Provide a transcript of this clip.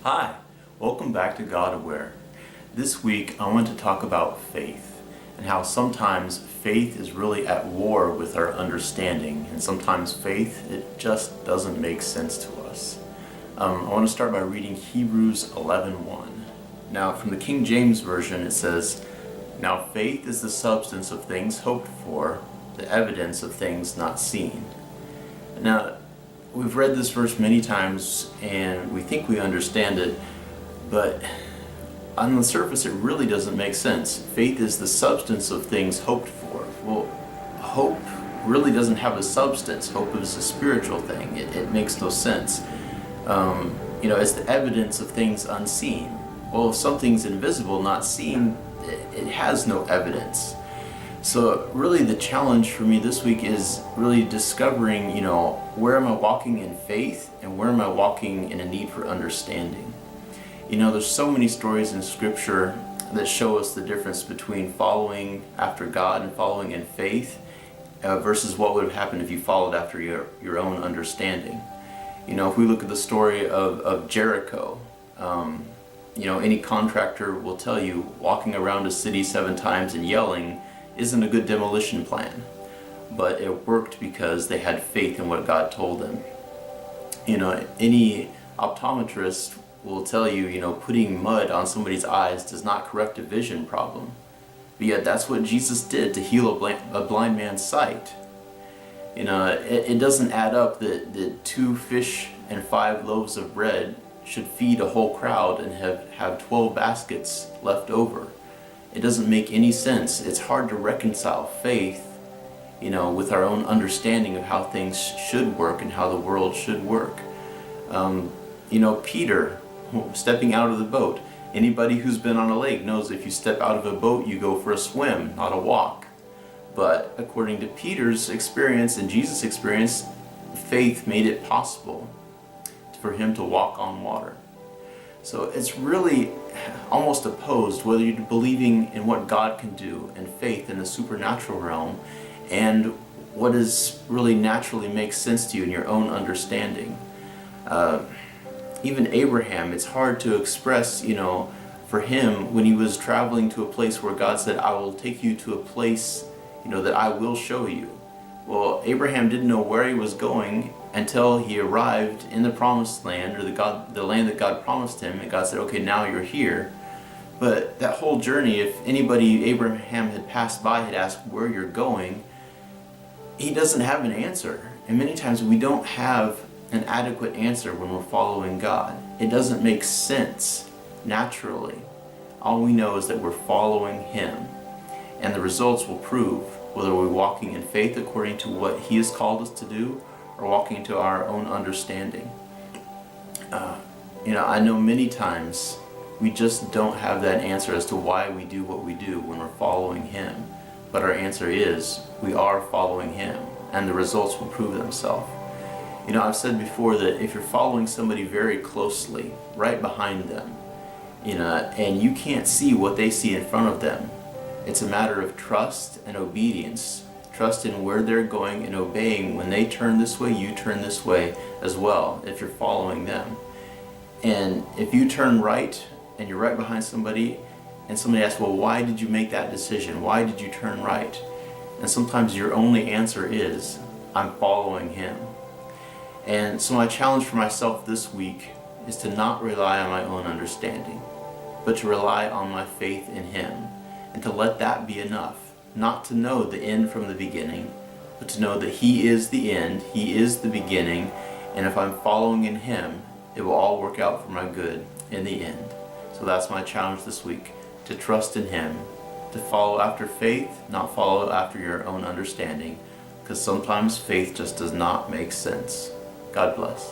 Hi, welcome back to God Aware. This week I want to talk about faith and how sometimes faith is really at war with our understanding, and sometimes faith, it just doesn't make sense to us. I want to start by reading Hebrews 11:1. Now from the King James Version it says, "Now faith is the substance of things hoped for, the evidence of things not seen." Now, we've read this verse many times and we think we understand it, but on the surface it really doesn't make sense. Faith is the substance of things hoped for. Well, hope really doesn't have a substance. Hope is a spiritual thing. It makes no sense. It's the evidence of things unseen. Well, if something's invisible, not seen, it has no evidence. So really the challenge for me this week is really discovering, where am I walking in faith and where am I walking in a need for understanding? There's so many stories in Scripture that show us the difference between following after God and following in faith versus what would have happened if you followed after your own understanding. If we look at the story of Jericho, any contractor will tell you walking around a city 7 times and yelling isn't a good demolition plan, but it worked because they had faith in what God told them. Any optometrist will tell you, putting mud on somebody's eyes does not correct a vision problem, but yet that's what Jesus did to heal a blind man's sight. It doesn't add up that 2 fish and 5 loaves of bread should feed a whole crowd and have 12 baskets left over. It doesn't make any sense. It's hard to reconcile faith, with our own understanding of how things should work and how the world should work. Peter stepping out of the boat. Anybody who's been on a lake knows if you step out of a boat, you go for a swim, not a walk. But according to Peter's experience and Jesus' experience, faith made it possible for him to walk on water. So it's really almost opposed, whether you're believing in what God can do and faith in the supernatural realm and what is really naturally makes sense to you in your own understanding. Even Abraham, it's hard to express, for him when he was traveling to a place where God said, "I will take you to a place, that I will show you." Well, Abraham didn't know where he was going until he arrived in the promised land, or the land that God promised him, and God said, "Okay, now you're here." But that whole journey, if anybody Abraham had passed by had asked where you're going, he doesn't have an answer. And many times we don't have an adequate answer when we're following God. It doesn't make sense naturally. All we know is that we're following Him, and the results will prove whether we're walking in faith according to what He has called us to do or walking into our own understanding. I know many times we just don't have that answer as to why we do what we do when we're following Him. But our answer is we are following Him, and the results will prove themselves. I've said before that if you're following somebody very closely, right behind them, and you can't see what they see in front of them, it's a matter of trust and obedience. Trust in where they're going and obeying. When they turn this way, you turn this way as well if you're following them. And if you turn right and you're right behind somebody and somebody asks, "Well, why did you make that decision? Why did you turn right?" And sometimes your only answer is, "I'm following Him." And so my challenge for myself this week is to not rely on my own understanding, but to rely on my faith in Him, and to let that be enough. Not to know the end from the beginning, but to know that He is the end, He is the beginning, and if I'm following in Him, it will all work out for my good in the end. So that's my challenge this week, to trust in Him, to follow after faith, not follow after your own understanding, because sometimes faith just does not make sense. God bless.